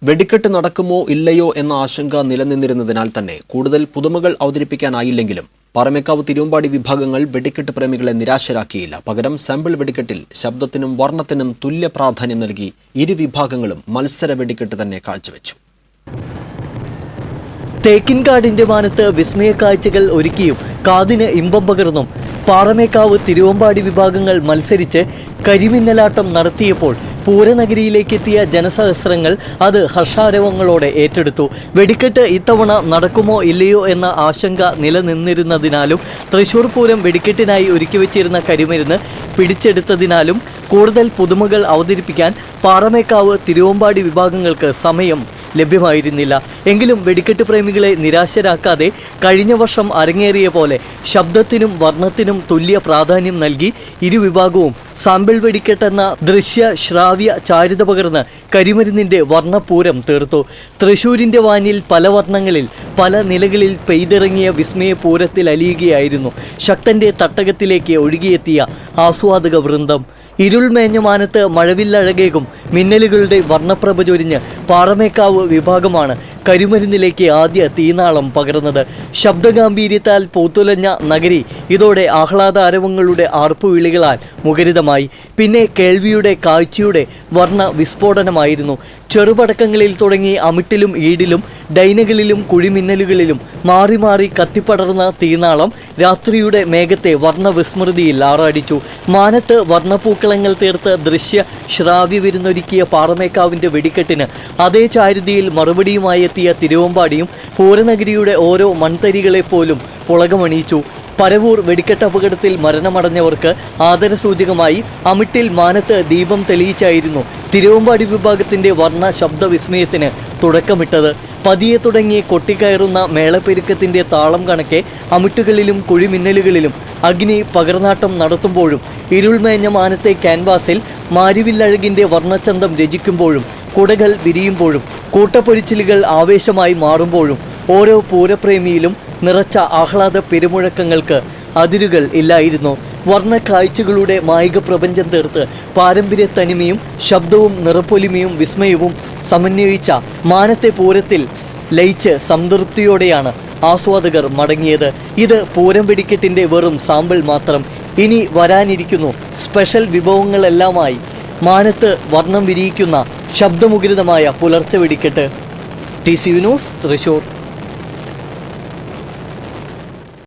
വെടിക്കെട്ട് നടക്കുമോ ഇല്ലയോ എന്ന ആശങ്ക നിലനിന്നിരുന്നതിനാൽ തന്നെ കൂടുതൽ പുതുമകൾ അവതരിപ്പിക്കാനായില്ലെങ്കിലും പാറമേക്കാവ് തിരുവമ്പാടി വിഭാഗങ്ങൾ വെടിക്കെട്ട് പ്രേമികളെ നിരാശരാക്കിയില്ല. പകരം സാമ്പിൾ വെടിക്കെട്ടിൽ ശബ്ദത്തിനും വർണ്ണത്തിനും തുല്യ പ്രാധാന്യം നൽകി ഇരു വിഭാഗങ്ങളും മത്സര വെടിക്കെട്ട് തന്നെ കാഴ്ചവെച്ചു. തേക്കിൻകാടിന്റെ മാനത്ത് വിസ്മയ കാഴ്ചകൾ ഒരുക്കിയും കാതിന് ഇമ്പം പകർന്നും പാറമേക്കാവ് തിരുവമ്പാടി വിഭാഗങ്ങൾ മത്സരിച്ച് കരിമിന്നലാട്ടം നടത്തിയപ്പോൾ പൂരനഗരിയിലേക്കെത്തിയ ജനസഹസ്രങ്ങൾ അത് ഹർഷാരവങ്ങളോടെ ഏറ്റെടുത്തു. വെടിക്കെട്ട് ഇത്തവണ നടക്കുമോ ഇല്ലയോ എന്ന ആശങ്ക നിലനിന്നിരുന്നതിനാലും തൃശൂർ പൂരം വെടിക്കെട്ടിനായി ഒരുക്കിവെച്ചിരുന്ന കരിമരുന്ന് പിടിച്ചെടുത്തതിനാലും കൂടുതൽ പുതുമകൾ അവതരിപ്പിക്കാൻ പാറമേക്കാവ് തിരുവമ്പാടി വിഭാഗങ്ങൾക്ക് സമയം ലഭ്യമായിരുന്നില്ല. എങ്കിലും വെടിക്കെട്ട് പ്രേമികളെ നിരാശരാക്കാതെ കഴിഞ്ഞ വർഷം അരങ്ങേറിയ പോലെ ശബ്ദത്തിനും വർണ്ണത്തിനും തുല്യ പ്രാധാന്യം നൽകി ഇരുവിഭാഗവും സാമ്പിൾ വെടിക്കെട്ടെന്ന ദൃശ്യ ശ്രാവ്യ ചാരുത പകർന്ന് കരിമരുന്നിന്റെ വർണ്ണപൂരം തീർത്തു. തൃശൂരിന്റെ വാനിൽ പല വർണ്ണങ്ങളിൽ പല നിലകളിൽ പെയ്തിറങ്ങിയ വിസ്മയ പൂരത്തിൽ അലിയുകയായിരുന്നു ശക്തന്റെ തട്ടകത്തിലേക്ക് ഒഴുകിയെത്തിയ ആസ്വാദക വൃന്ദം. ഇരുൾമേഞ്ഞ മാനത്ത് മഴവില്ലഴകേകും മിന്നലുകളുടെ വർണ്ണപ്രഭ ചൊരിഞ്ഞ് പാറമേക്കാവ് വിഭാഗമാണ് കരിമരുന്നിലേക്ക് ആദ്യ തീനാളം പകർന്നത്. ശബ്ദഗാംഭീര്യത്താൽ പൂത്തുലഞ്ഞ നഗരി ഇതോടെ ആഹ്ലാദ ആരവങ്ങളുടെ ആർപ്പുവിളികളാൽ മുഖരിതമായി. പിന്നെ കേൾവിയുടെ കാഴ്ചയുടെ വർണ്ണ വിസ്ഫോടനമായിരുന്നു. ചെറുപടക്കങ്ങളിൽ തുടങ്ങി അമിട്ടിലും ഈടിലും ഡൈനകളിലും കുഴിമിന്നലുകളിലും മാറി മാറി കത്തിപ്പടർന്ന തീനാളം രാത്രിയുടെ മേഘത്തെ വർണ്ണവിസ്മൃതിയിൽ ആറാടിച്ചു. മാനത്ത് വർണ്ണപ്പൂക്കളങ്ങൾ തീർത്ത് ദൃശ്യ ശ്രാവ്യ വിരുന്നൊരുക്കിയ പാറമേക്കാവിൻ്റെ വെടിക്കെട്ടിന് അതേ ചാരുതിയിൽ മറുപടിയുമായി എത്തിയ തിരുവമ്പാടിയും പൂരനഗരിയുടെ ഓരോ മൺതരികളെപ്പോലും പുളകമണിയിച്ചു. പരവൂർ വെടിക്കെട്ട് അപകടത്തിൽ മരണമടഞ്ഞവർക്ക് ആദരസൂചകമായി അമിട്ടിൽ മാനത്ത് ദീപം തെളിയിച്ചായിരുന്നു തിരുവമ്പാടി വിഭാഗത്തിൻ്റെ വർണ്ണ ശബ്ദവിസ്മയത്തിന് തുടക്കമിട്ടത്. പതിയെ തുടങ്ങി കൊട്ടിക്കയറുന്ന മേളപ്പെരുക്കത്തിൻ്റെ താളം കണക്കെ അമിട്ടുകളിലും കുഴിമിന്നലുകളിലും അഗ്നി പകർനാട്ടം നടത്തുമ്പോഴും ഇരുൾമേഞ്ഞ മാനത്തെ ക്യാൻവാസിൽ മാരിവില്ലഴകിൻ്റെ വർണ്ണച്ചന്തം രചിക്കുമ്പോഴും കുടകൾ വിരിയുമ്പോഴും കൂട്ടപ്പൊരിച്ചിലുകൾ ആവേശമായി മാറുമ്പോഴും ഓരോ പൂരപ്രേമിയിലും നിറച്ച ആഹ്ലാദ പെരുമുഴക്കങ്ങൾക്ക് അതിരുകൾ ഇല്ലായിരുന്നു. വർണ്ണ കാഴ്ചകളുടെ മായിക പ്രപഞ്ചം തീർത്ത് പാരമ്പര്യ തനിമയും ശബ്ദവും നിറപ്പൊലിമയും വിസ്മയവും സമന്വയിച്ച മാനത്തെ പൂരത്തിൽ ലയിച്ച് സംതൃപ്തിയോടെയാണ് ആസ്വാദകർ മടങ്ങിയത്. ഇത് പൂരം വെടിക്കെട്ടിൻ്റെ വെറും സാമ്പിൾ മാത്രം. ഇനി വരാനിരിക്കുന്നു സ്പെഷ്യൽ വിഭവങ്ങളെല്ലാമായി മാനത്ത് വർണ്ണം വിരിയിക്കുന്ന ശബ്ദമുഖരിതമായ പുലർച്ചെ വെടിക്കെട്ട്. TCV news, Thrissur.